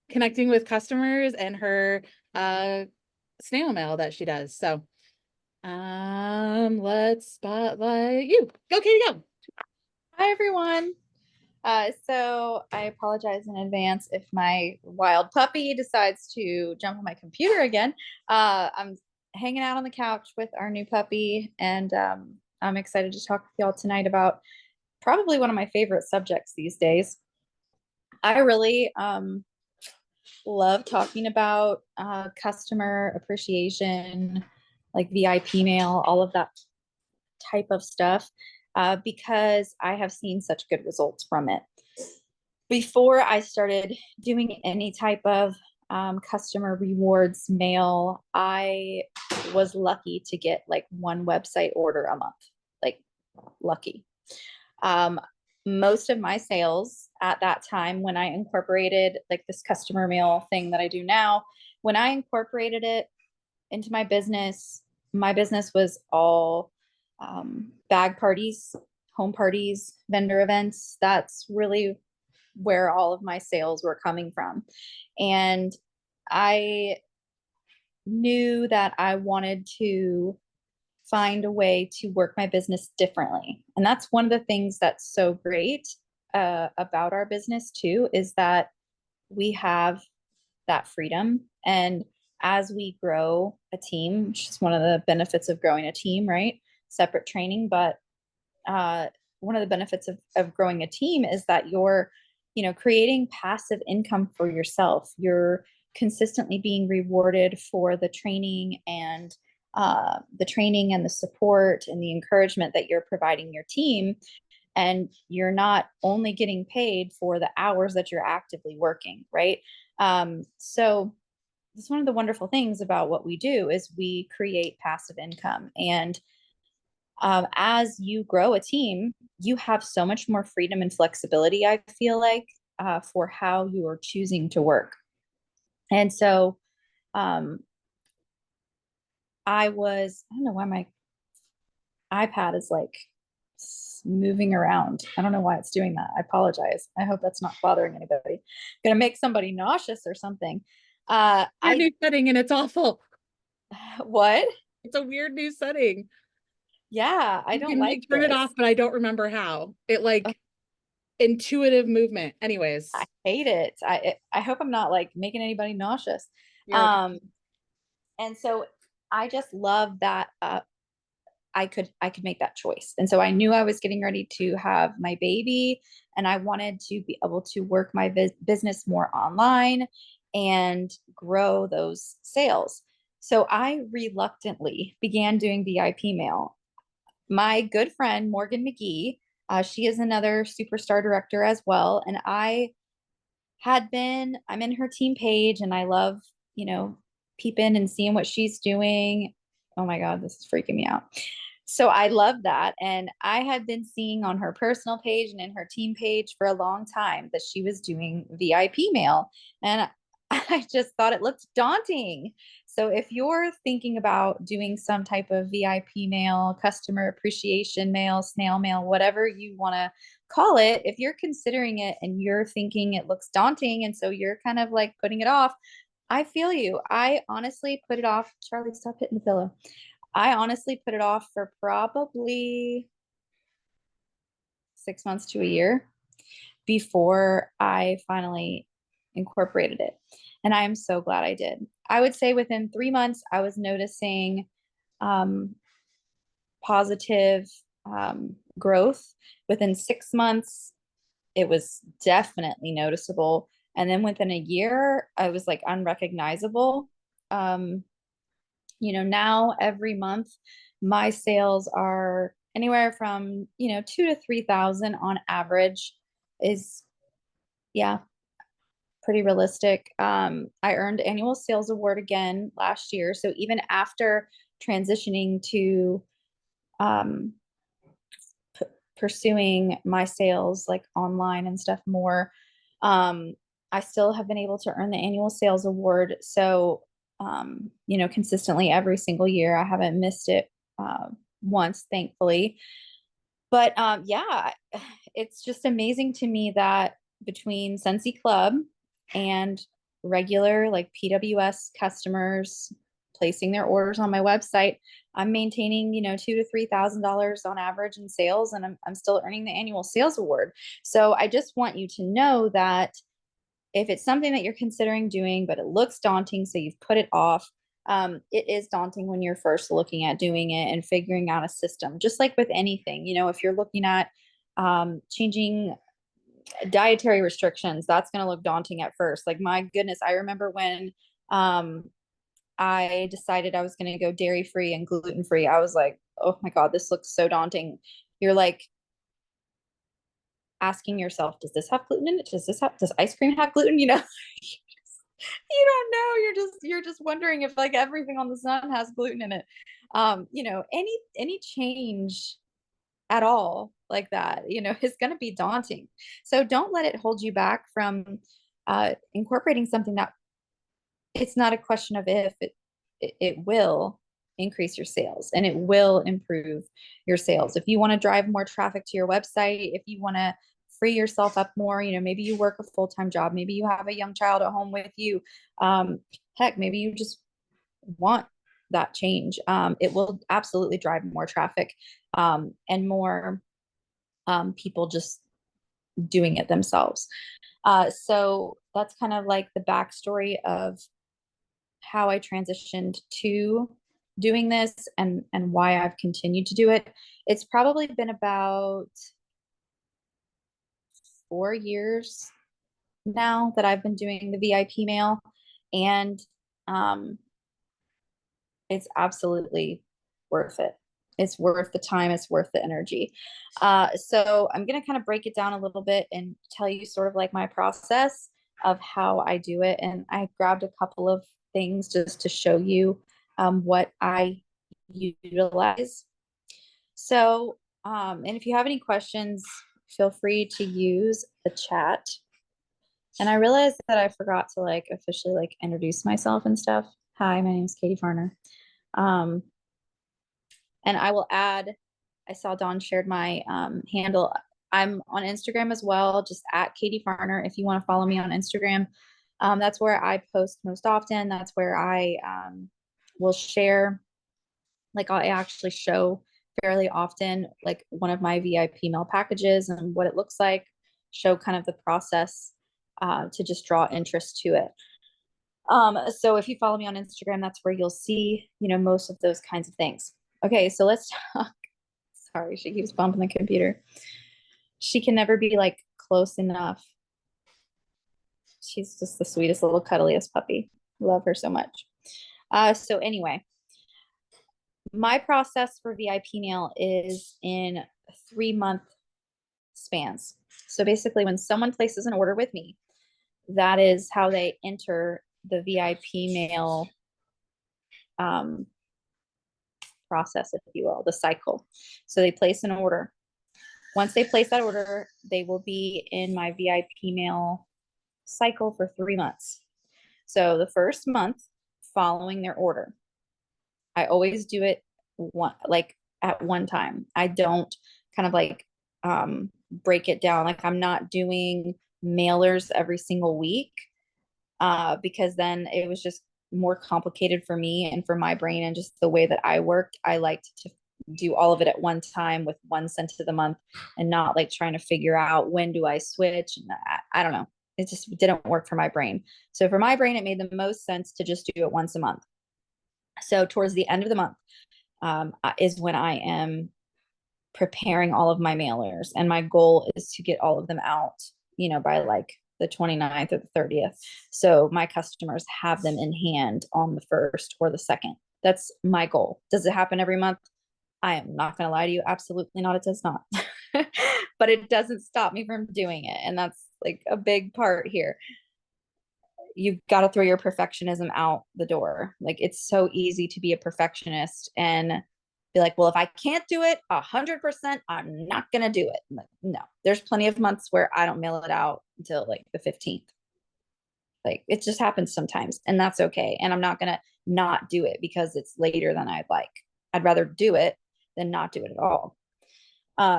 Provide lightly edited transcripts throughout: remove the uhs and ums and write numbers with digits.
connecting with customers and her snail mail that she does. So let's spotlight you. Go, Katie, go. Hi, everyone. So I apologize in advance if my wild puppy decides to jump on my computer again. I'm hanging out on the couch with our new puppy, and I'm excited to talk with y'all tonight about probably one of my favorite subjects these days. I really love talking about customer appreciation, like VIP mail, all of that type of stuff, because I have seen such good results from it. Before I started doing any type of customer rewards mail, I was lucky to get like one website order a month, like lucky. Most of my sales at that time, when I incorporated like this customer mail thing that I do now, when I incorporated it into my business was all bag parties, home parties, vendor events. That's really where all of my sales were coming from. And I knew that I wanted to find a way to work my business differently. And that's one of the things that's so great about our business too, is that we have that freedom. And as we grow a team, which is one of the benefits of growing a team, right? Separate training, but one of the benefits of growing a team is that you're, creating passive income for yourself. You're consistently being rewarded for the training and the support and the encouragement that you're providing your team. And you're not only getting paid for the hours that you're actively working, right? So it's one of the wonderful things about what we do is we create passive income. And as you grow a team, you have so much more freedom and flexibility, I feel like, for how you are choosing to work. And so I don't know why my iPad is like moving around. I don't know why it's doing that. I apologize. I hope that's not bothering anybody. Gonna make somebody nauseous or something. Weird new setting and it's awful. What? It's a weird new setting. Yeah, I don't like turn it this. off, but I don't remember how. It like intuitive movement. Anyways, I hate it. I hope I'm not like making anybody nauseous. okay. And so I just love that I could make that choice. And so I knew I was getting ready to have my baby, and I wanted to be able to work my business more online and grow those sales. So I reluctantly began doing VIP mail. My good friend Morgan McGee, she is another superstar director as well, and I'm in her team page, and I love, peeping and seeing what she's doing. Oh my God, this is freaking me out. So I love that. And I had been seeing on her personal page and in her team page for a long time that she was doing VIP mail. And I just thought it looked daunting. So if you're thinking about doing some type of VIP mail, customer appreciation mail, snail mail, whatever you want to call it, if you're considering it and you're thinking it looks daunting and so you're kind of like putting it off, I feel you. I honestly put it off. Charlie, stop hitting the pillow. I honestly put it off for probably 6 months to a year before I finally incorporated it. And I am so glad I did. I would say within 3 months, I was noticing positive growth. Within 6 months, it was definitely noticeable. And then within a year, I was like unrecognizable. Now every month, my sales are anywhere from, 2 to 3,000 on average is, yeah, pretty realistic. I earned annual sales award again last year. So even after transitioning to pursuing my sales like online and stuff more, I still have been able to earn the annual sales award. So, consistently every single year, I haven't missed it once, thankfully. But yeah, it's just amazing to me that between Scentsy Club and regular like PWS customers placing their orders on my website, I'm maintaining, $2,000 to $3,000 on average in sales, and I'm still earning the annual sales award. So I just want you to know that if it's something that you're considering doing, but it looks daunting, so you've put it off, it is daunting when you're first looking at doing it and figuring out a system, just like with anything. If you're looking at changing dietary restrictions, that's going to look daunting at first. Like, my goodness, I remember when I decided I was going to go dairy free and gluten free. I was like, oh my God, this looks so daunting. You're like asking yourself, does this have gluten in it? Does ice cream have gluten? You don't know. You're just wondering if like everything on the sun has gluten in it. Any change at all like that, is going to be daunting. So don't let it hold you back from incorporating something that it's not a question of if, it will increase your sales and it will improve your sales. If you want to drive more traffic to your website, if you want to free yourself up more, maybe you work a full-time job, maybe you have a young child at home with you. Heck, maybe you just want that change. It will absolutely drive more traffic and more people just doing it themselves. So that's kind of like the backstory of how I transitioned to doing this and why I've continued to do it. It's probably been about 4 years now that I've been doing the VIP mail, and it's absolutely worth it. It's worth the time. It's worth the energy. So I'm going to kind of break it down a little bit and tell you sort of like my process of how I do it. And I grabbed a couple of things just to show you what I utilize. So, and if you have any questions, feel free to use the chat. And I realized that I forgot to like officially like introduce myself and stuff. Hi, my name is Katie Farner. And I will add, I saw Dawn shared my handle. I'm on Instagram as well, just at Katie Farner. If you want to follow me on Instagram, that's where I post most often. That's where I will share, like I actually show fairly often, like one of my VIP mail packages and what it looks like, show kind of the process to just draw interest to it. So if you follow me on Instagram, that's where you'll see, most of those kinds of things. Okay, so let's talk. Sorry, she keeps bumping the computer. She can never be like close enough. She's just the sweetest little cuddliest puppy. Love her so much. So anyway, my process for VIP mail is in 3-month spans. So basically when someone places an order with me, that is how they enter the VIP mail process, if you will, the cycle. So they place an order. Once they place that order, they will be in my VIP mail cycle for 3 months. So the first month following their order, I always do it at one time. I don't kind of like break it down. Like I'm not doing mailers every single week because then it was just more complicated for me and for my brain and just the way that I worked. I liked to do all of it at one time with one scent of the month and not like trying to figure out when do I switch. And I don't know. It just didn't work for my brain. So for my brain, it made the most sense to just do it once a month. So towards the end of the month is when I am preparing all of my mailers. And my goal is to get all of them out, by like the 29th or the 30th. So my customers have them in hand on the 1st or the 2nd. That's my goal. Does it happen every month? I am not going to lie to you. Absolutely not. It does not. But it doesn't stop me from doing it. And that's like a big part here. You've got to throw your perfectionism out the door. Like it's so easy to be a perfectionist and be like, well, if I can't do it 100%, I'm not going to do it. Like, no, there's plenty of months where I don't mail it out until like the 15th. Like it just happens sometimes and that's okay. And I'm not going to not do it because it's later than I'd like. I'd rather do it than not do it at all.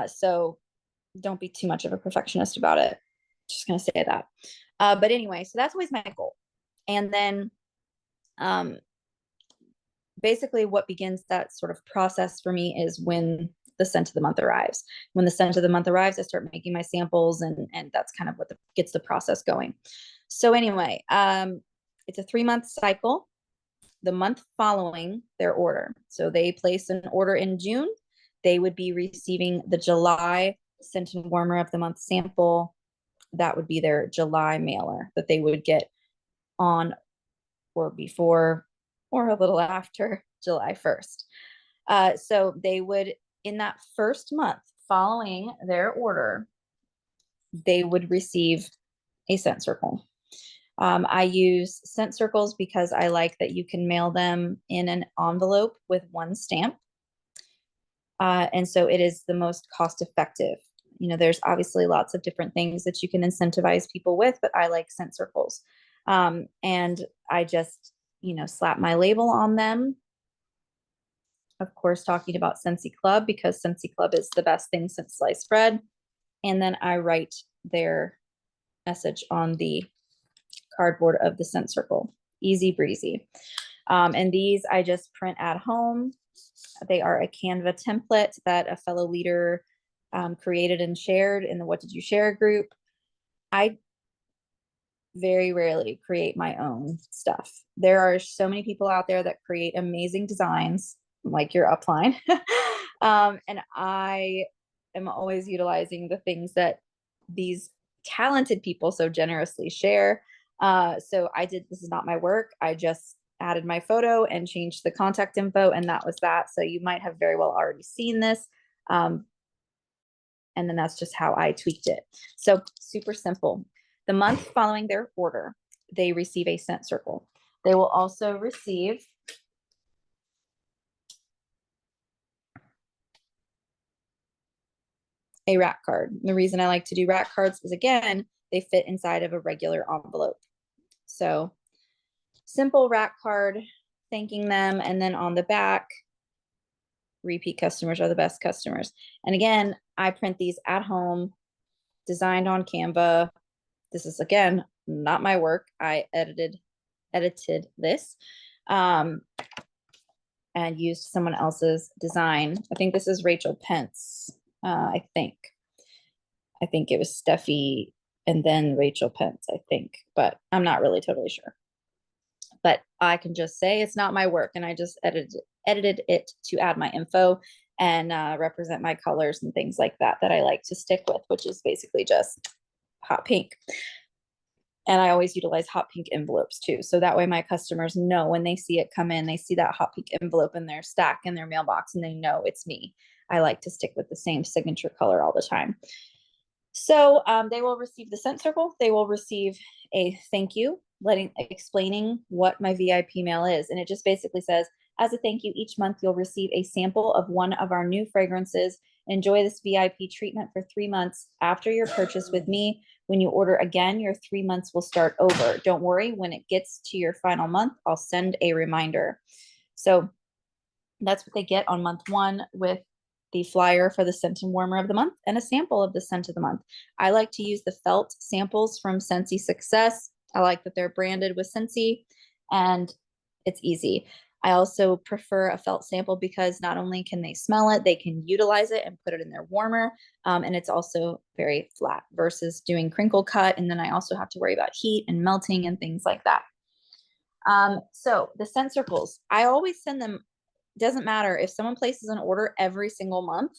So don't be too much of a perfectionist about it. Just gonna say that. But anyway, so that's always my goal. And then basically what begins that sort of process for me is when the scent of the month arrives. When the scent of the month arrives, I start making my samples, and that's kind of what gets the process going. So anyway, it's a 3-month cycle. The month following their order. So they place an order in June, they would be receiving the July scent and warmer of the month sample. That would be their July mailer that they would get on or before or a little after July 1st. So they would, in that first month following their order, they would receive a scent circle. I use scent circles because I like that you can mail them in an envelope with one stamp. And so it is the most cost effective. You know, there's obviously lots of different things that you can incentivize people with, but I like scent circles. And I just, slap my label on them. Of course, talking about Scentsy Club because Scentsy Club is the best thing since sliced bread. And then I write their message on the cardboard of the scent circle. Easy breezy. And these I just print at home. They are a Canva template that a fellow leader created and shared in the What Did You Share group. I very rarely create my own stuff. There are so many people out there that create amazing designs, like your upline. And I am always utilizing the things that these talented people so generously share. So this is not my work. I just added my photo and changed the contact info, and that was that. So you might have very well already seen this. And then that's just how I tweaked it. So super simple. The month following their order, they receive a scent circle. They will also receive a rack card. The reason I like to do rack cards is, again, they fit inside of a regular envelope. So simple rack card, thanking them. And then on the back, repeat customers are the best customers. And again, I print these at home, designed on Canva. This is, again, not my work. I edited this and used someone else's design. I think this is Rachel Pence. I think it was Steffi and then Rachel Pence, I think, but I'm not really totally sure. But I can just say it's not my work, and I just edited it to add my info and represent my colors and things like that I like to stick with, which is basically just hot pink. And I always utilize hot pink envelopes too. So that way my customers know when they see it come in, they see that hot pink envelope in their stack in their mailbox, and they know it's me. I like to stick with the same signature color all the time. So they will receive the scent circle. They will receive a thank you, explaining what my VIP mail is. And it just basically says, as a thank you, each month you'll receive a sample of one of our new fragrances. Enjoy this VIP treatment for 3 months after your purchase with me. When you order again, your 3 months will start over. Don't worry, when it gets to your final month, I'll send a reminder. So that's what they get on month 1, with the flyer for the scent and warmer of the month and a sample of the scent of the month. I like to use the felt samples from Scentsy Success. I like that they're branded with Scentsy, and it's easy. I also prefer a felt sample because not only can they smell it, they can utilize it and put it in their warmer. And it's also very flat versus doing crinkle cut. And then I also have to worry about heat and melting and things like that. So the scent circles, I always send them. Doesn't matter if someone places an order every single month,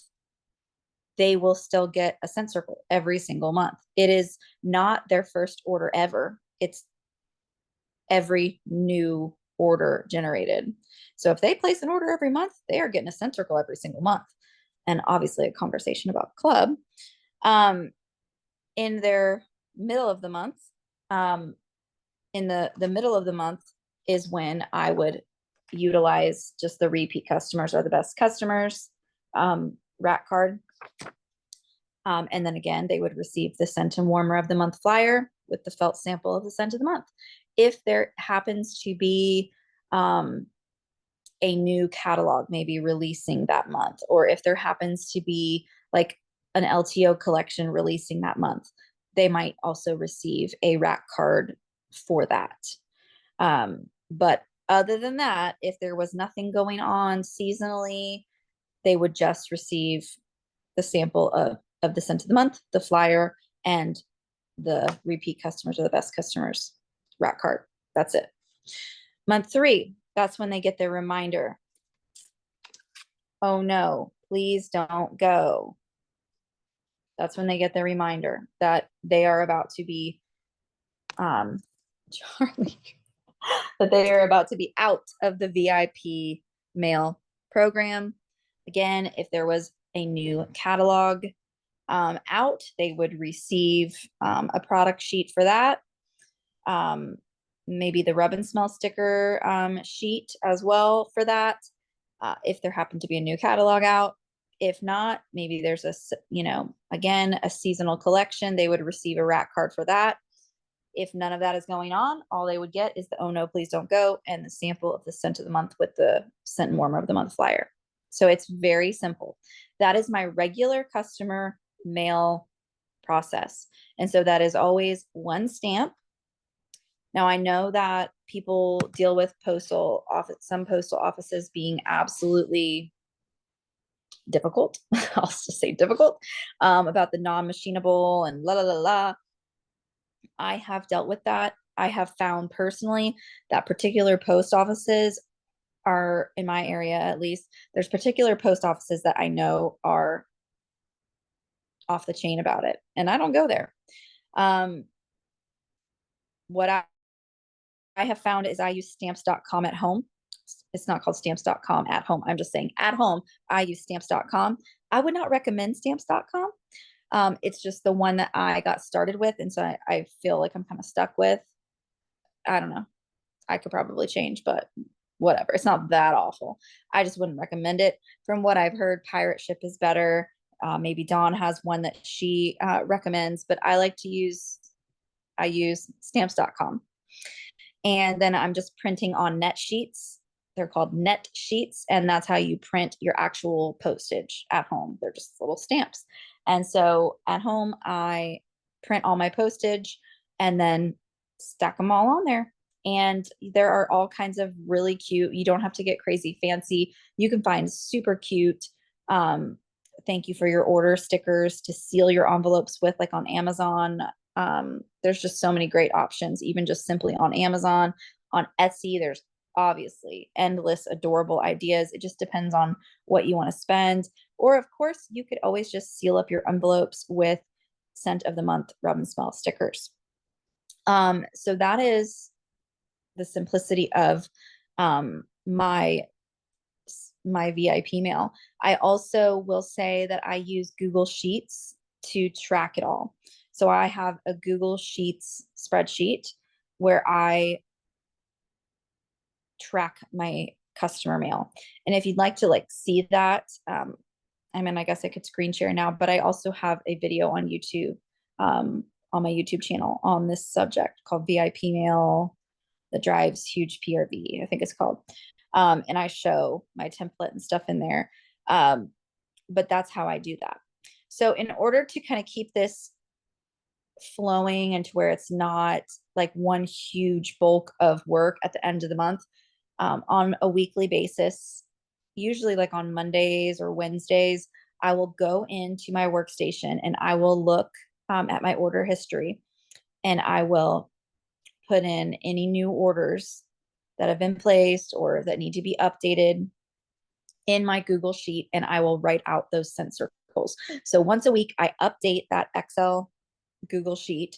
they will still get a scent circle every single month. It is not their first order ever. It's every new order generated. So if they place an order every month, they are getting a scent circle every single month. And obviously a conversation about club. In their middle of the month, in the middle of the month is when I would utilize just the repeat customers are the best customers rack card. And then again, they would receive the scent and warmer of the month flyer with the felt sample of the scent of the month. If there happens to be a new catalog maybe releasing that month, or if there happens to be like an LTO collection releasing that month, they might also receive a rack card for that. But other than that, if there was nothing going on seasonally, they would just receive the sample of the scent of the month, the flyer, and the repeat customers or the best customers rack card. That's it. Month 3, that's when they get their reminder. Oh no, please don't go. That's when they get their reminder that they are about to be, Charlie, that they are about to be out of the VIP mail program. Again, if there was a new catalog out, they would receive a product sheet for that. Maybe the rub and smell sticker sheet as well for that. If there happened to be a new catalog out. If not, maybe there's a, again, a seasonal collection, they would receive a rack card for that. If none of that is going on, all they would get is the oh no, please don't go, and the sample of the scent of the month with the scent and warmer of the month flyer. So it's very simple. That is my regular customer mail process. And so that is always one stamp. Now I know that people deal with some postal offices being absolutely difficult. I'll just say difficult about the non-machinable and la la la la. I have dealt with that. I have found personally that particular post offices are, in my area at least, there's particular post offices that I know are off the chain about it, and I don't go there. What I have found is I use stamps.com at home. It's not called stamps.com at home. I'm just saying at home, I use stamps.com. I would not recommend stamps.com. It's just the one that I got started with. And so I feel like I'm kind of stuck with. I don't know. I could probably change, but whatever. It's not that awful. I just wouldn't recommend it. From what I've heard, Pirate Ship is better. Maybe Dawn has one that she recommends, but I use stamps.com. And then I'm just printing on net sheets. They're called net sheets, and that's how you print your actual postage at home. They're just little stamps. And so at home, I print all my postage and then stack them all on there. And there are all kinds of really cute, you don't have to get crazy fancy. You can find super cute thank you for your order stickers to seal your envelopes with, like on Amazon. There's just so many great options, even just simply on Amazon. On Etsy, there's obviously endless adorable ideas. It just depends on what you want to spend. Or of course, you could always just seal up your envelopes with scent of the month rub and smell stickers. So that is the simplicity of my VIP mail. I also will say that I use Google Sheets to track it all. So I have a Google Sheets spreadsheet where I track my customer mail. And if you'd like to see that, I guess I could screen share now, but I also have a video on YouTube, on my YouTube channel on this subject called VIP mail that drives huge PRV, I think it's called. And I show my template and stuff in there. But that's how I do that. So in order to kind of keep this flowing and to where it's not like one huge bulk of work at the end of the month, on a weekly basis, usually like on Mondays or Wednesdays, I will go into my workstation and I will look at my order history, and I will put in any new orders that have been placed or that need to be updated in my Google Sheet, and I will write out those scent circles. So once a week, I update that Excel Google Sheet,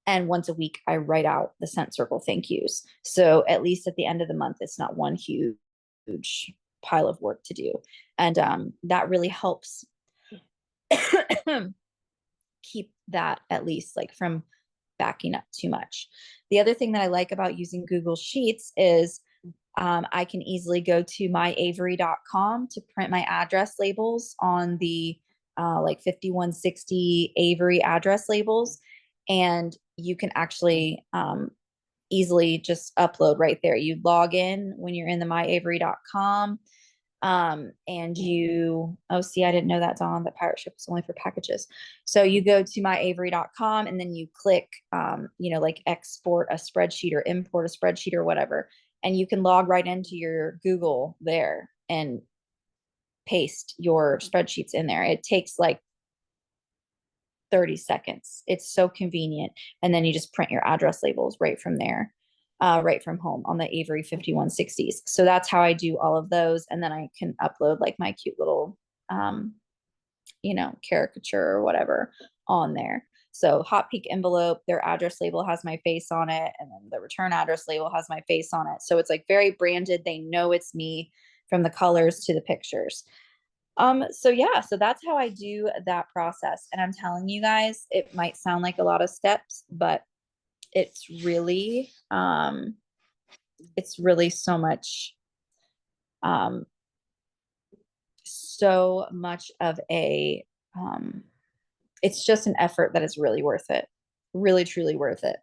and once a week, I write out the scent circle thank yous. So at least at the end of the month, it's not one huge pile of work to do. And that really helps keep that at least from backing up too much. The other thing that I like about using Google Sheets is I can easily go to myavery.com to print my address labels on the 5160 Avery address labels. And you can actually easily just upload right there. You log in when you're in the myavery.com And you, oh, see, I didn't know that, Dawn, that pirate ship was only for packages. So you go to myavery.com and then you click, like export a spreadsheet or import a spreadsheet or whatever. And you can log right into your Google there and paste your spreadsheets in there. It takes like 30 seconds. It's so convenient. And then you just print your address labels right from there, right from home on the Avery 5160s. So that's how I do all of those. And then I can upload like my cute little, caricature or whatever on there. So Hot Pink envelope, their address label has my face on it. And then the return address label has my face on it. So it's like very branded. They know it's me from the colors to the pictures. So yeah, so that's how I do that process. And I'm telling you guys, it might sound like a lot of steps, but it's really so much, of a, it's just an effort that is really worth it. Really, truly worth it.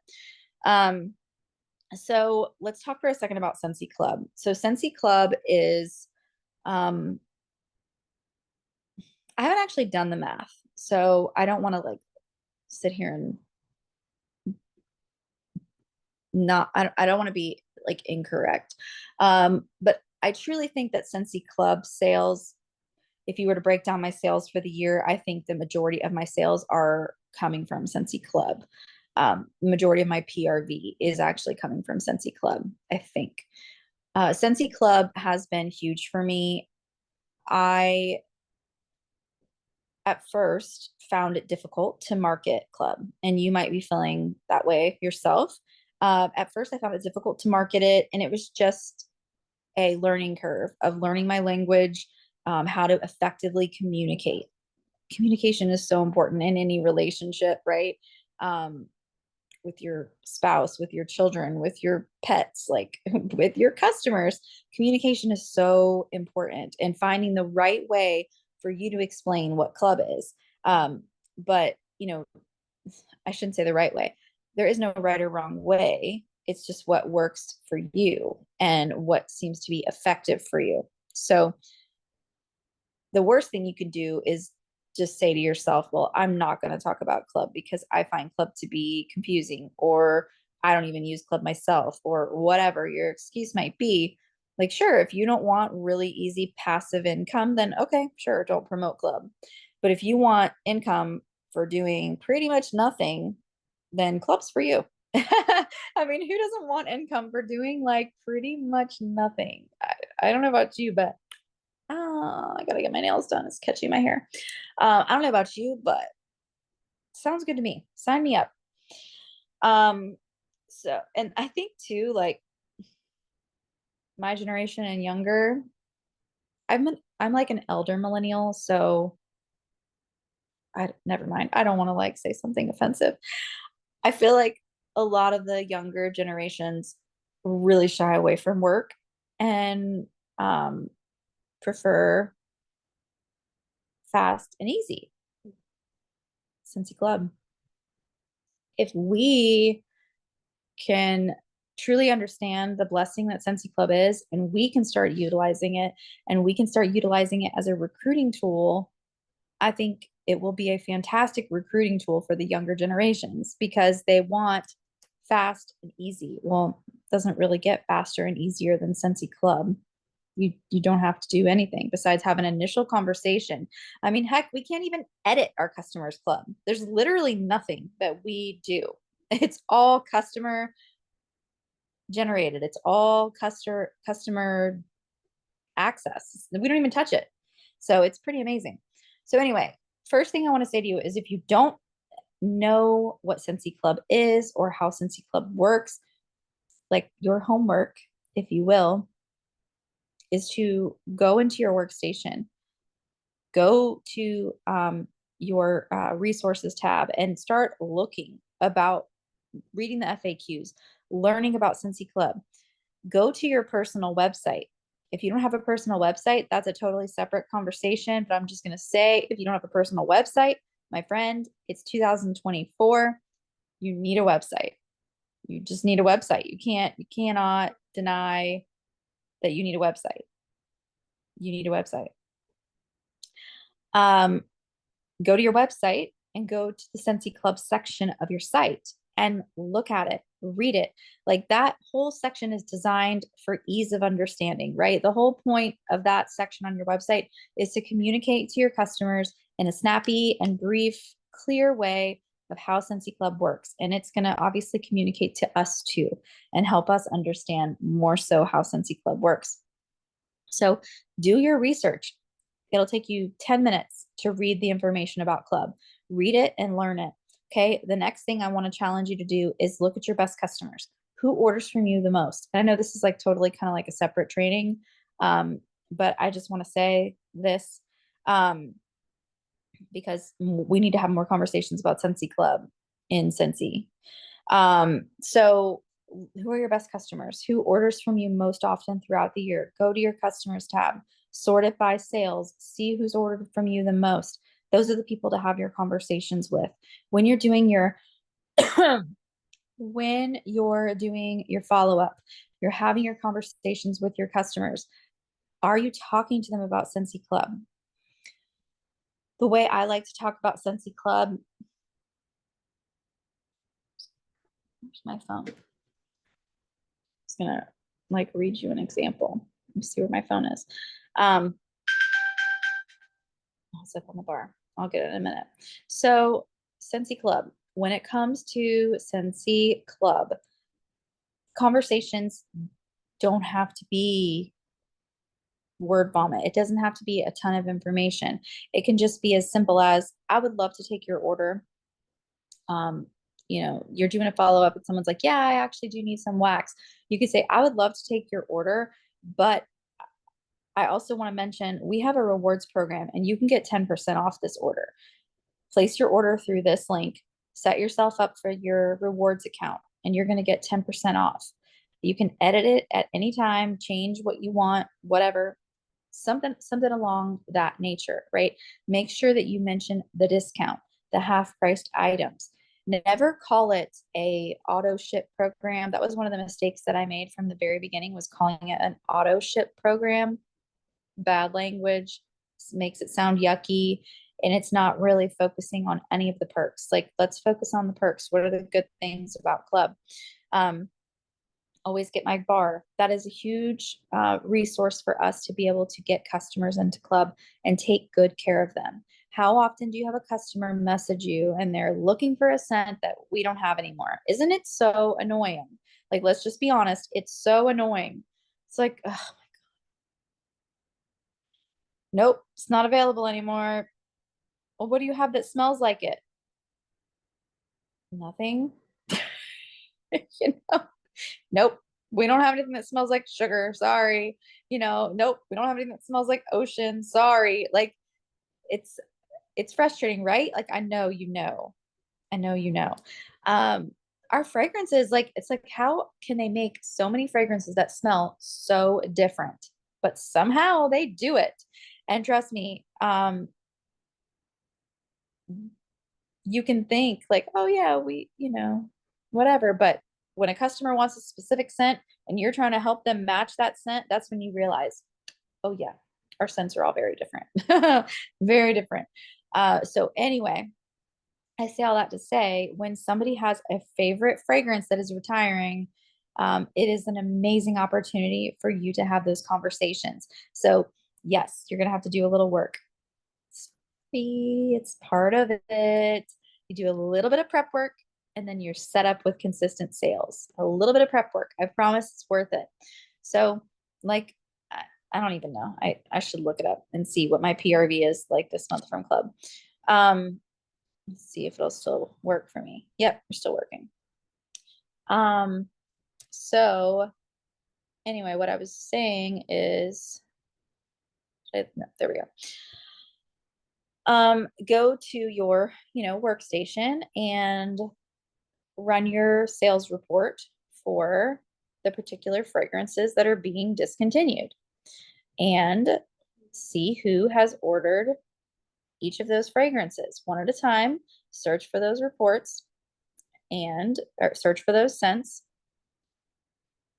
So let's talk for a second about Scentsy Club. So Scentsy Club is, I haven't actually done the math, so I don't want to like sit here and I don't want to be like incorrect. But I truly think that Scentsy Club sales, if you were to break down my sales for the year, I think the majority of my sales are coming from Scentsy Club. The majority of my PRV is actually coming from Scentsy Club, I think. Scentsy Club has been huge for me. I at first found it difficult to market club, and you might be feeling that way yourself. At first I found it difficult to market it, and it was just a learning curve of learning my language, how to effectively communicate. Communication is so important in any relationship, right? With your spouse, with your children, with your pets, like with your customers. Communication is so important, and finding the right way for you to explain what club is. But, I shouldn't say the right way. There is no right or wrong way. It's just what works for you and what seems to be effective for you. So the worst thing you can do is just say to yourself, well, I'm not going to talk about club because I find club to be confusing, or I don't even use club myself, or whatever your excuse might be. Like, sure, if you don't want really easy passive income, then okay, sure, don't promote club. But if you want income for doing pretty much nothing, then club's for you. I mean, who doesn't want income for doing like pretty much nothing? I don't know about you, but I gotta get my nails done. It's catching my hair. I don't know about you, but sounds good to me. Sign me up. So, and I think too, like my generation and younger, I'm like an elder millennial, so I never mind. I don't want to like say something offensive. I feel like a lot of the younger generations really shy away from work and prefer fast and easy. Scentsy Club. If we can truly understand the blessing that Scentsy Club is, and we can start utilizing it, and we can start utilizing it as a recruiting tool, I think it will be a fantastic recruiting tool for the younger generations because they want fast and easy. Well, it doesn't really get faster and easier than Scentsy Club. You don't have to do anything besides have an initial conversation. I mean, heck, we can't even edit our customers club. There's literally nothing that we do. It's all customer generated. It's all customer access. We don't even touch it. So it's pretty amazing. So anyway, first thing I want to say to you is if you don't know what Scentsy Club is or how Scentsy Club works, like your homework, if you will, is to go into your workstation, go to your resources tab and start looking about reading the FAQs, learning about Scentsy Club. Go to your personal website. If you don't have a personal website, that's a totally separate conversation. But I'm just going to say, if you don't have a personal website, my friend, it's 2024. You need a website. You just need a website. You cannot deny that you need a website. You need a website. Go to your website and go to the Scentsy Club section of your site and look at it, read it. Like that whole section is designed for ease of understanding, right? The whole point of that section on your website is to communicate to your customers in a snappy and brief, clear way of how Scentsy Club works. And it's going to obviously communicate to us too and help us understand more so how Scentsy Club works. So do your research. It'll take you 10 minutes to read the information about Club. Read it and learn it. Okay. The next thing I want to challenge you to do is look at your best customers. Who orders from you the most? And I know this is like totally kind of like a separate training, but I just want to say this because we need to have more conversations about Scentsy Club in Scentsy. So who are your best customers? Who orders from you most often throughout the year? Go to your customers tab, sort it by sales, see who's ordered from you the most. Those are the people to have your conversations with. When you're doing your when you're doing your follow-up, you're having your conversations with your customers. Are you talking to them about Scentsy Club? The way I like to talk about Scentsy Club, where's my phone? Just gonna like read you an example. Let me see where my phone is. I'll sip on the bar. I'll get it in a minute. So Scentsy Club, when it comes to Scentsy Club, conversations don't have to be word vomit. It doesn't have to be a ton of information. It can just be as simple as, I would love to take your order. You're doing a follow-up and someone's like, yeah, I actually do need some wax. You could say, I would love to take your order, but I also want to mention we have a rewards program and you can get 10% off this order. Place your order through this link, set yourself up for your rewards account, and you're going to get 10% off. You can edit it at any time, change what you want, whatever, something along that nature, right? Make sure that you mention the discount, the half-priced items. Never call it a auto ship program. That was one of the mistakes that I made from the very beginning, was calling it an auto ship program. Bad language, makes it sound yucky, and it's not really focusing on any of the perks. Like, let's focus on the perks. What are the good things about Club? Always get my bar. That is a huge resource for us to be able to get customers into Club and take good care of them. How often do you have a customer message you and they're looking for a scent that we don't have anymore? Isn't it so annoying? Like, let's just be honest. It's so annoying. It's like, ugh, nope, it's not available anymore. Well, what do you have that smells like it? Nothing. Nope. We don't have anything that smells like sugar. Sorry. Nope. We don't have anything that smells like ocean. Sorry. Like, it's frustrating, right? Like, I know you know. I know you know. Our fragrances, like, it's like, how can they make so many fragrances that smell so different, but somehow they do it? And trust me, you can think like, oh yeah, whatever. But when a customer wants a specific scent and you're trying to help them match that scent, that's when you realize, oh yeah, our scents are all very different, very different. So anyway, I say all that to say, when somebody has a favorite fragrance that is retiring, it is an amazing opportunity for you to have those conversations. So yes, you're going to have to do a little work. It's part of it. You do a little bit of prep work and then you're set up with consistent sales. A little bit of prep work. I promise it's worth it. So, like, I don't even know. I should look it up and see what my PRV is like this month from Club. Let's see if it'll still work for me. Yep, we're still working. So anyway, what I was saying is, no, there we go. Go to your, workstation and run your sales report for the particular fragrances that are being discontinued and see who has ordered each of those fragrances one at a time. Search for those reports or search for those scents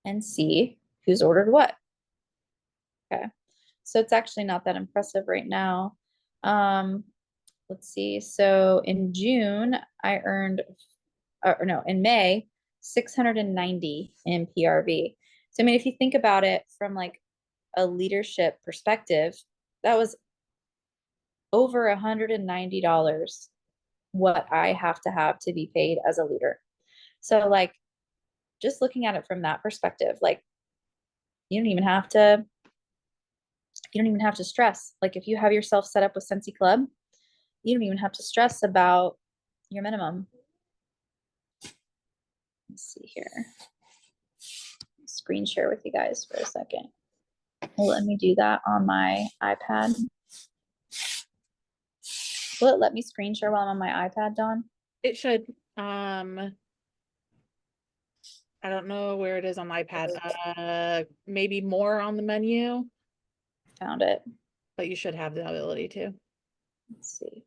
and see who's ordered what. Okay. So it's actually not that impressive right now. Let's see. So in June, I earned, or no, in May, 690 in PRV. So, I mean, if you think about it from like a leadership perspective, that was over $190 what I have to be paid as a leader. So, like, just looking at it from that perspective, like, you don't even have to, stress. Like, if you have yourself set up with Scentsy Club, you don't even have to stress about your minimum. Let's see here. Screen share with you guys for a second. Well, let me do that on my iPad. Will it let me screen share while I'm on my iPad, Dawn? It should. I don't know where it is on my iPad. Maybe more on the menu, Found it. but you should have the ability to. Let's see.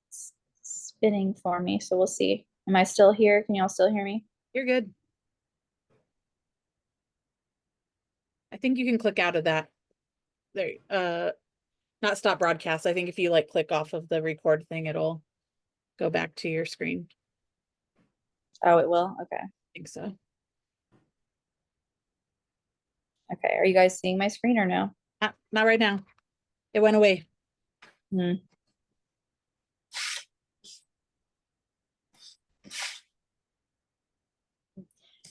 It's spinning for me, so we'll see. Am I still here? Can y'all still hear me? You're good. I think you can click out of that. There, not stop broadcast. I think if you like click off of the record thing, it'll go back to your screen. Oh, it will? Okay. I think so. Okay. Are you guys seeing my screen or no? Not right now. It went away. Hmm.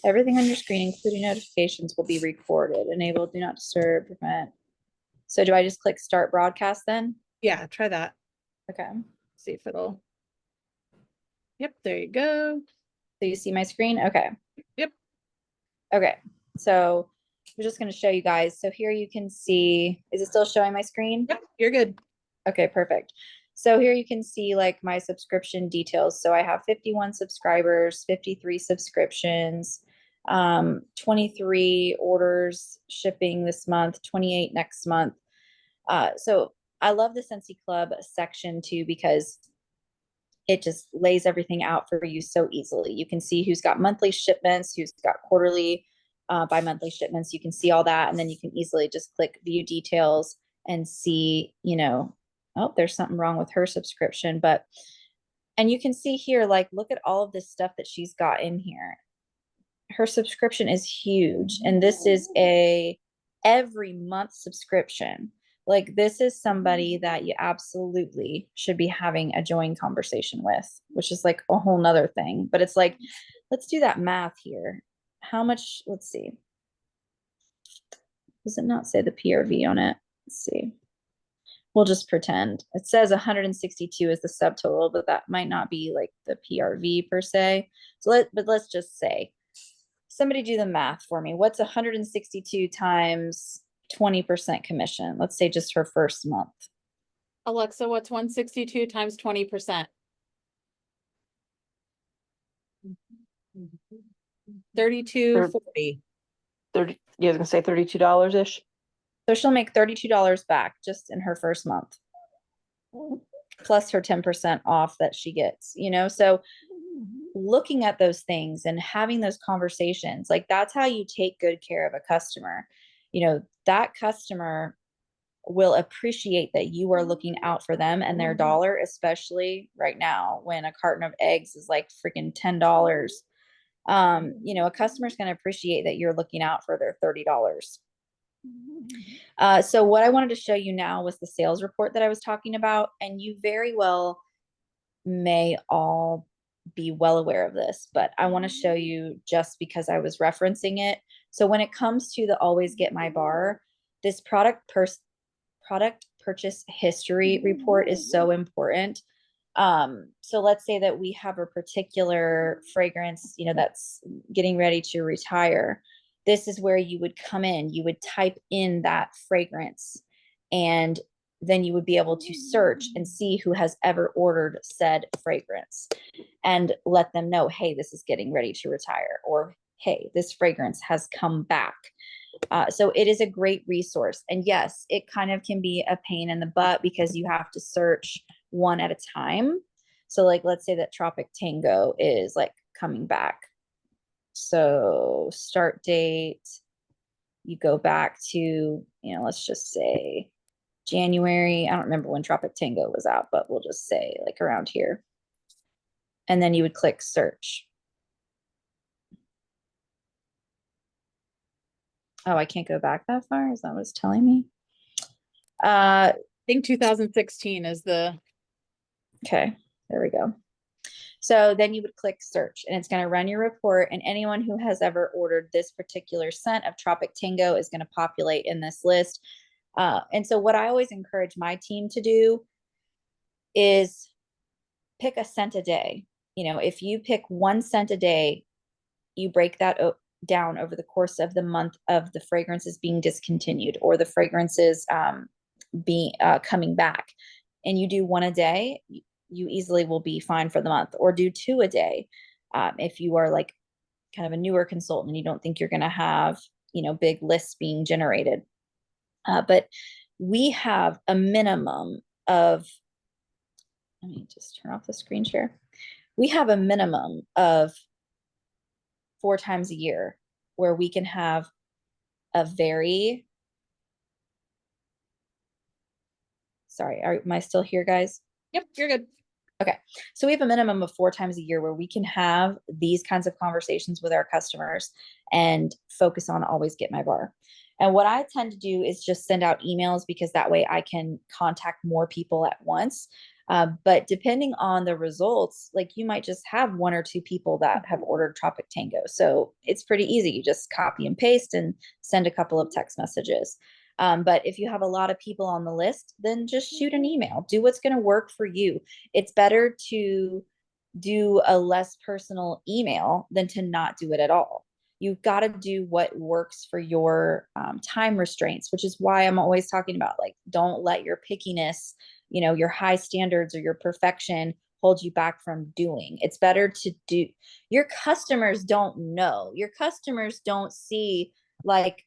Everything on your screen, including notifications, will be recorded. Enable do not disturb, prevent. So do I just click start broadcast then? Yeah, try that. Okay. See if it'll. Yep, there you go. So you see my screen? Okay. Yep. Okay. So I'm just going to show you guys. So here you can see, is it still showing my screen? Yep, you're good. Okay, perfect. So here you can see like my subscription details. So I have 51 subscribers, 53 subscriptions, 23 orders shipping this month, 28 next month. So I love the Scentsy Club section too, because it just lays everything out for you so easily. You can see who's got monthly shipments, who's got quarterly, bi-monthly shipments. You can see all that. And then you can easily just click view details and see, you know, oh, there's something wrong with her subscription. But, and you can see here, like, look at all of this stuff that she's got in here. Her subscription is huge. And this is a every month subscription. Like, this is somebody that you absolutely should be having a join conversation with, which is like a whole nother thing. But it's like, let's do that math here. How much, let's see. Does it not say the PRV on it? Let's see. We'll just pretend. It says 162 is the subtotal, but that might not be like the PRV per se. So let's just say, somebody do the math for me. What's 162 times 20% commission? Let's say just her first month. Alexa, what's 162 times 20%? 32.40. 30, yeah, I was gonna say $32-ish. So she'll make $32 back just in her first month, plus her 10% off that she gets, you know? So looking at those things and having those conversations, like, that's how you take good care of a customer. You know, that customer will appreciate that you are looking out for them and their dollar, especially right now when a carton of eggs is like freaking $10. You know, a customer's going to appreciate that you're looking out for their $30. So what I wanted to show you now was the sales report that I was talking about, and you very well may all be well aware of this, but I want to show you just because I was referencing it. So when it comes to the always get my bar, this product purchase history report is so important. So let's say that we have a particular fragrance, you know, that's getting ready to retire. This is where you would come in, you would type in that fragrance, and then you would be able to search and see who has ever ordered said fragrance and let them know, hey, this is getting ready to retire, or hey, this fragrance has come back. So it is a great resource. And yes, it kind of can be a pain in the butt because you have to search one at a time. So like, let's say that Tropic Tango is like coming back. So start date, you go back to, you know, let's just say January. I don't remember when Tropic Tango was out, but we'll just say like around here. And then you would click search. Oh, I can't go back that far. Is that what it's telling me? I think 2016 is the, Okay, there we go. So then you would click search and it's going to run your report, and anyone who has ever ordered this particular scent of Tropic Tango is going to populate in this list. And so what I always encourage my team to do is pick a scent a day. You know, if you pick one scent a day, you break that down over the course of the month of the fragrances being discontinued or the fragrances being coming back, and you do one a day, you easily will be fine for the month. Or do two a day if you are like kind of a newer consultant and you don't think you're going to have, you know, big lists being generated. But we have a minimum of, let me just turn off the screen share. We have a minimum of 4 times a year where we can have a very, sorry, am I still here, guys? yep, you're good. Okay. So we have a minimum of 4 times a year where we can have these kinds of conversations with our customers and focus on always get my bar. And what I tend to do is just send out emails because that way I can contact more people at once. But depending on the results, like you might just have 1 or 2 people that have ordered Tropic Tango. So it's pretty easy. You just copy and paste and send a couple of text messages. But if you have a lot of people on the list, then just shoot an email. Do what's going to work for you. It's better to do a less personal email than to not do it at all. You've got to do what works for your time restraints, which is why I'm always talking about, like, don't let your pickiness, you know, your high standards or your perfection hold you back from doing. It's better to do. Your customers don't know. Your customers don't see like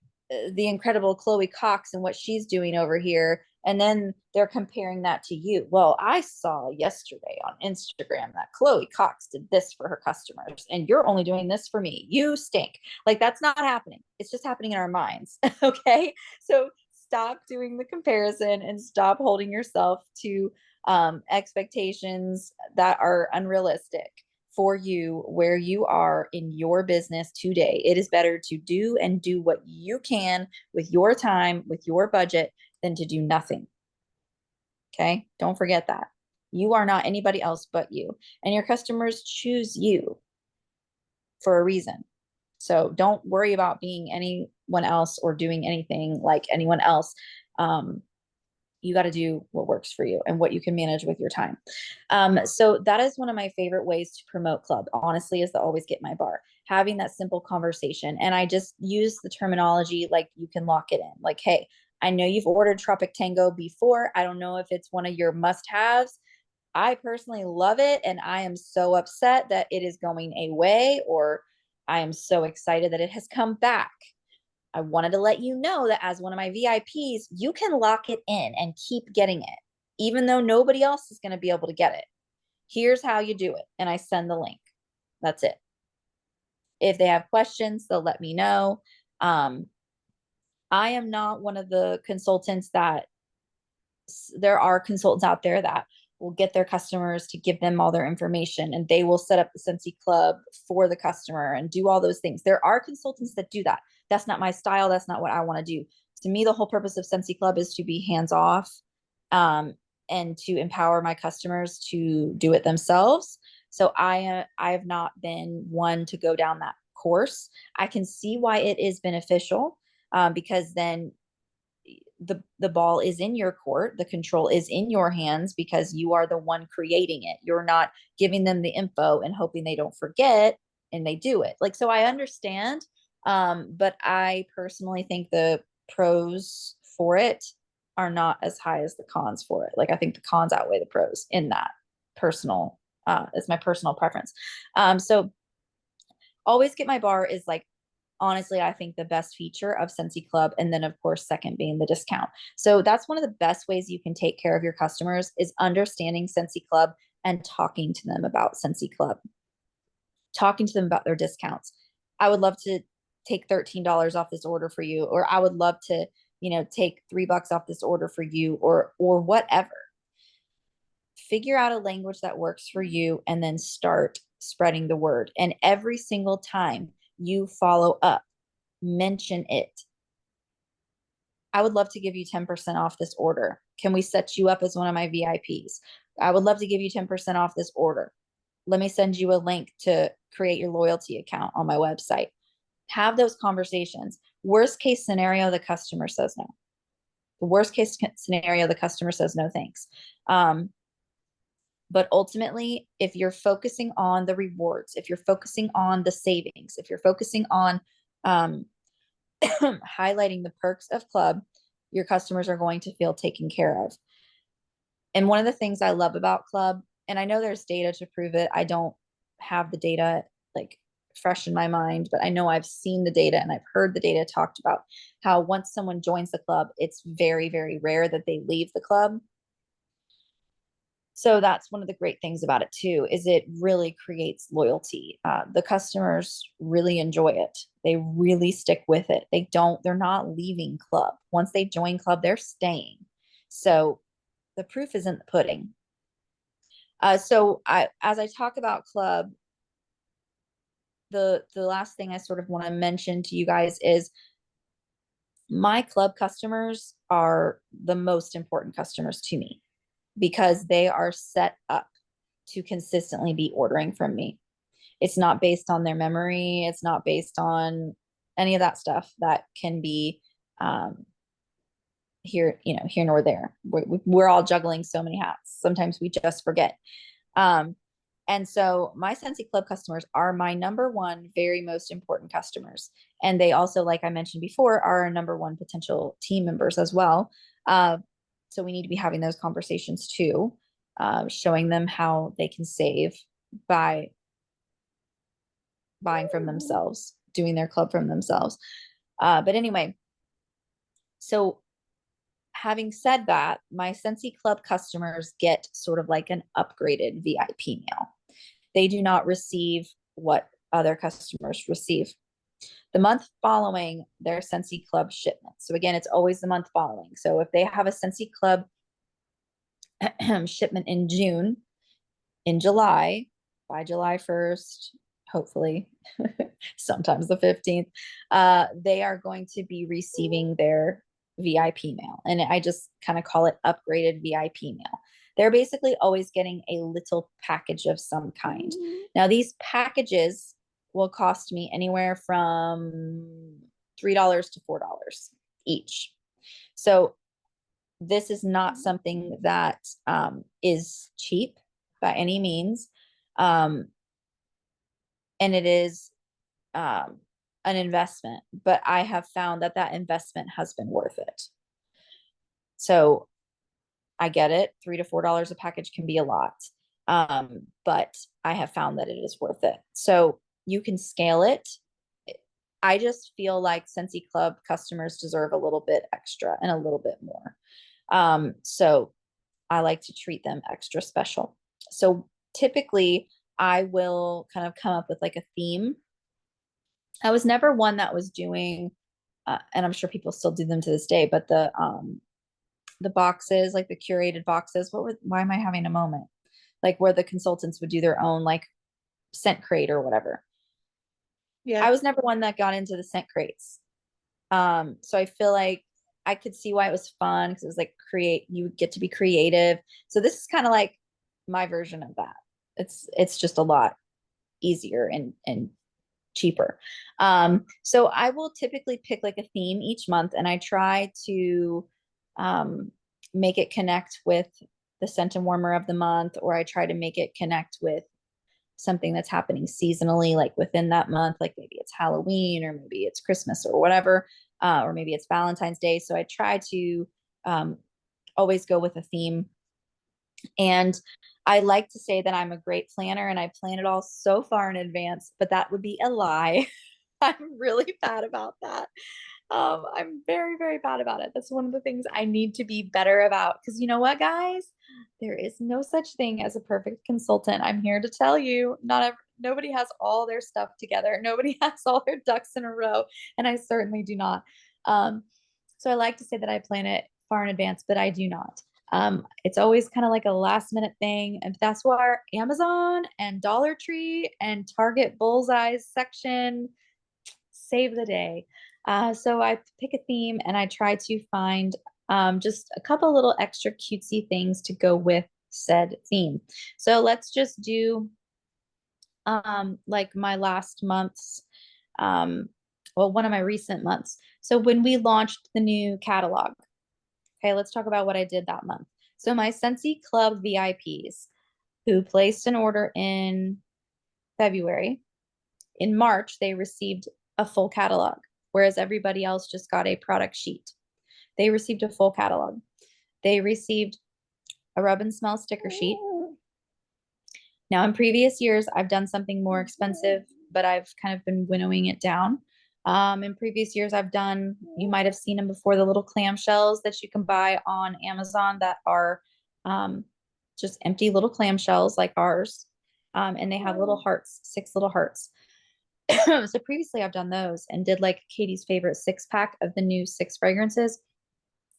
the incredible Chloe Cox and what she's doing over here, and then they're comparing that to you. Well, I saw yesterday on Instagram that Chloe Cox did this for her customers, and you're only doing this for me. You stink. Like, that's not happening. It's just happening in our minds. Okay. So stop doing the comparison and stop holding yourself to expectations that are unrealistic for you where you are in your business today. It is better to do what you can with your time, with your budget, than to do nothing. Okay? Don't forget that. You are not anybody else but you, and your customers choose you for a reason. So don't worry about being anyone else or doing anything like anyone else. You got to do what works for you and what you can manage with your time. So that is one of my favorite ways to promote club, honestly, is to always get my bar, having that simple conversation. And I just use the terminology like you can lock it in. Like, hey, I know you've ordered Tropic Tango before. I don't know if it's one of your must-haves. I personally love it, and I am so upset that it is going away, or I am so excited that it has come back. I wanted to let you know that as one of my VIPs, you can lock it in and keep getting it, even though nobody else is going to be able to get it. Here's how you do it. And I send the link. That's it. If they have questions, they'll let me know. I am not one of the consultants that, there are consultants out there that will get their customers to give them all their information, and they will set up the Scentsy Club for the customer and do all those things. There are consultants that do that. That's not my style. That's not what I want to do. To me, the whole purpose of Scentsy Club is to be hands-off and to empower my customers to do it themselves. So I have not been one to go down that course. I can see why it is beneficial because then the ball is in your court, the control is in your hands because you are the one creating it. You're not giving them the info and hoping they don't forget and they do it. Like, so I understand, but I personally think the pros for it are not as high as the cons for it. Like, I think the cons outweigh the pros in that personal, it's my personal preference. So always get my bar is like, honestly, I think the best feature of Scentsy Club. And then of course, second being the discount. So that's one of the best ways you can take care of your customers is understanding Scentsy Club and talking to them about Scentsy Club, talking to them about their discounts. I would love to take $13 off this order for you, or I would love to, take $3 off this order for you, or whatever. Figure out a language that works for you and then start spreading the word. And every single time you follow up, mention it. I would love to give you 10% off this order. Can we set you up as one of my VIPs? I would love to give you 10% off this order. Let me send you a link to create your loyalty account on my website. Have those conversations. Worst case scenario, the customer says no. The worst case scenario, the customer says no, thanks. But ultimately, if you're focusing on the rewards, if you're focusing on the savings, if you're focusing on highlighting the perks of Club, your customers are going to feel taken care of. And one of the things I love about Club, and I know there's data to prove it, I don't have the data like fresh in my mind, but I know I've seen the data and I've heard the data talked about how once someone joins the club, it's very, very rare that they leave the club. So that's one of the great things about it too, is it really creates loyalty. The customers really enjoy it. They really stick with it. They're not leaving Club. Once they join Club, they're staying. So the proof is in the pudding. As I talk about Club, the last thing I sort of want to mention to you guys is my Club customers are the most important customers to me, because they are set up to consistently be ordering from me. It's not based on their memory. It's not based on any of that stuff that can be here nor there. We're all juggling so many hats. Sometimes we just forget. And so my Scentsy Club customers are my number one, very most important customers. And they also, like I mentioned before, are our number one potential team members as well. So we need to be having those conversations too, showing them how they can save by buying from themselves, doing their club from themselves. But anyway, so having said that, my Scentsy Club customers get sort of like an upgraded VIP meal. They do not receive what other customers receive. The month following their Scentsy Club shipment. So again, it's always the month following. So if they have a Scentsy Club shipment in June, in July, by July 1st, hopefully, sometimes the 15th, they are going to be receiving their VIP mail. And I just kind of call it upgraded VIP mail. They're basically always getting a little package of some kind. Now, these packages will cost me anywhere from $3 to $4 each. So this is not something that is cheap by any means. And it is an investment, but I have found that investment has been worth it. So I get it. $3 to $4 a package can be a lot. But I have found that it is worth it. So you can scale it. I just feel like Scentsy Club customers deserve a little bit extra and a little bit more. So I like to treat them extra special. So typically I will kind of come up with like a theme. I was never one that was doing, and I'm sure people still do them to this day, but the boxes, like the curated boxes, why am I having a moment? Like where the consultants would do their own like scent crate or whatever. Yeah. I was never one that got into the scent crates. So I feel like I could see why it was fun, because it was like you get to be creative. So this is kind of like my version of that. It's just a lot easier and cheaper. So I will typically pick like a theme each month, and I try to make it connect with the scent and warmer of the month, or I try to make it connect with something that's happening seasonally, like within that month, like maybe it's Halloween, or maybe it's Christmas or whatever, or maybe it's Valentine's Day. So I try to always go with a theme. And I like to say that I'm a great planner and I plan it all so far in advance, but that would be a lie. I'm really bad about that. I'm very, very bad about it. That's one of the things I need to be better about. Because you know what, guys? There is no such thing as a perfect consultant. I'm here to tell you, not Nobody has all their stuff together. Nobody has all their ducks in a row. And I certainly do not. So I like to say that I plan it far in advance, but I do not. It's always kind of like a last minute thing. And that's why our Amazon and Dollar Tree and Target Bullseyes section save the day. So I pick a theme and I try to find just a couple little extra cutesy things to go with said theme. So let's just do like my last month's, well, one of my recent months. So when we launched the new catalog, okay, let's talk about what I did that month. So my Scentsy Club VIPs who placed an order in February, in March, they received a full catalog, whereas everybody else just got a product sheet. They received a full catalog. They received a rub and smell sticker sheet. Now, in previous years, I've done something more expensive, but I've kind of been winnowing it down. In previous years, I've done, you might have seen them before, the little clamshells that you can buy on Amazon that are just empty little clamshells like ours. And they have little hearts, 6 little hearts. So previously I've done those and did like Katie's favorite 6-pack of the new 6 fragrances,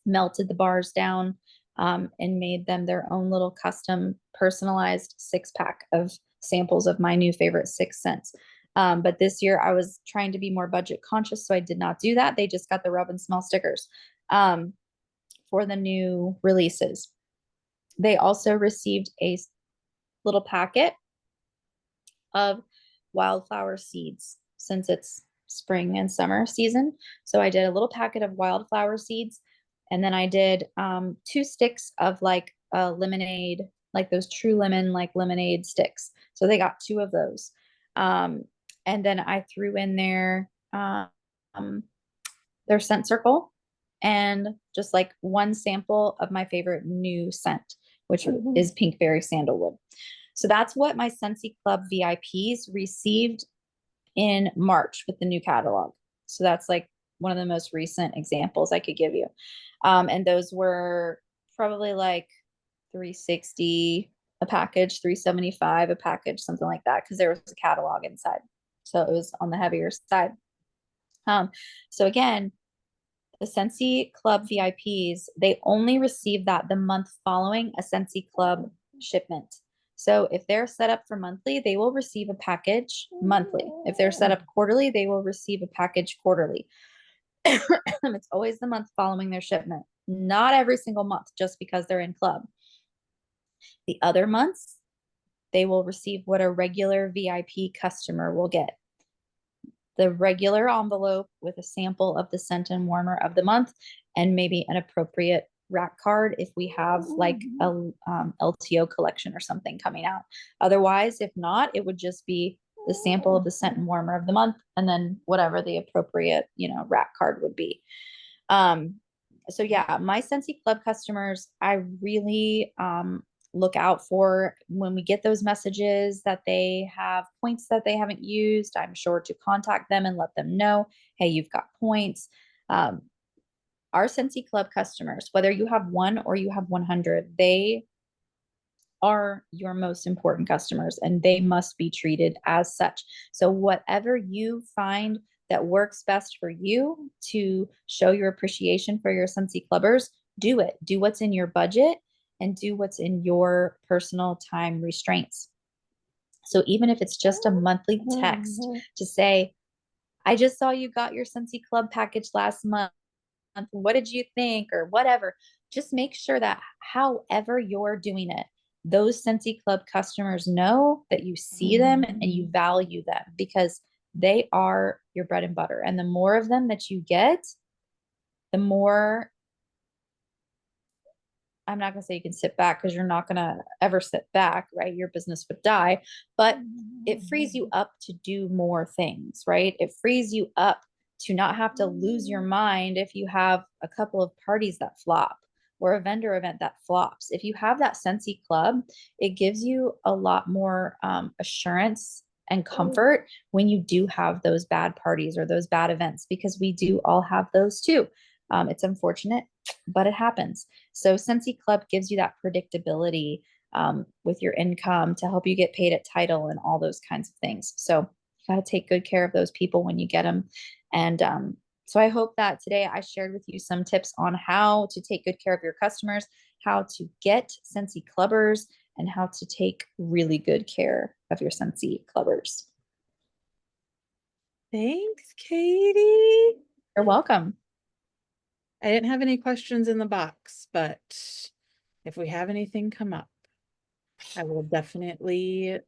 melted the bars down, and made them their own little custom personalized 6-pack of samples of my new favorite 6 scents. But this year I was trying to be more budget conscious, so I did not do that. They just got the rub and smell stickers for the new releases. They also received a little packet of wildflower seeds since it's spring and summer season. So I did a little packet of wildflower seeds, and then I did 2 sticks of like lemonade, like those true lemon, like lemonade sticks. So they got 2 of those. And then I threw in their scent circle and just like 1 sample of my favorite new scent, which is Pinkberry Sandalwood. So that's what my Scentsy Club VIPs received in March with the new catalog. So that's like one of the most recent examples I could give you. And those were probably like $360 a package, $375 a package, something like that, because there was a catalog inside. So it was on the heavier side. So again, the Scentsy Club VIPs, they only receive that the month following a Scentsy Club shipment. So if they're set up for monthly, they will receive a package monthly. If they're set up quarterly, they will receive a package quarterly. It's always the month following their shipment, not every single month just because they're in club. The other months, they will receive what a regular VIP customer will get. The regular envelope with a sample of the scent and warmer of the month, and maybe an appropriate rack card if we have like a LTO collection or something coming out. Otherwise, if not, it would just be the sample of the scent and warmer of the month, and then whatever the appropriate, rack card would be. So yeah, my Scentsy Club customers, I really look out for when we get those messages that they have points that they haven't used. I'm sure to contact them and let them know, hey, you've got points. Our Scentsy Club customers, whether you have 1 or you have 100, they are your most important customers and they must be treated as such. So whatever you find that works best for you to show your appreciation for your Scentsy Clubbers, do it. Do what's in your budget and do what's in your personal time restraints. So even if it's just a monthly text to say, I just saw you got your Scentsy Club package last month. What did you think? Or whatever. Just make sure that however you're doing it, those Scentsy Club customers know that you see them and you value them, because they are your bread and butter. And the more of them that you get, the more, I'm not going to say you can sit back, because you're not going to ever sit back, right? Your business would die, but it frees you up to do more things, right? It frees you up to not have to lose your mind if you have a couple of parties that flop or a vendor event that flops. If you have that Scentsy Club, it gives you a lot more assurance and comfort when you do have those bad parties or those bad events, because we do all have those too. It's unfortunate, but it happens. So Scentsy Club gives you that predictability with your income to help you get paid at title and all those kinds of things. So you got to take good care of those people when you get them. And so I hope that today I shared with you some tips on how to take good care of your customers, how to get Scentsy Clubbers, and how to take really good care of your Scentsy Clubbers. Thanks, Katie. You're welcome. I didn't have any questions in the box, but if we have anything come up, I will definitely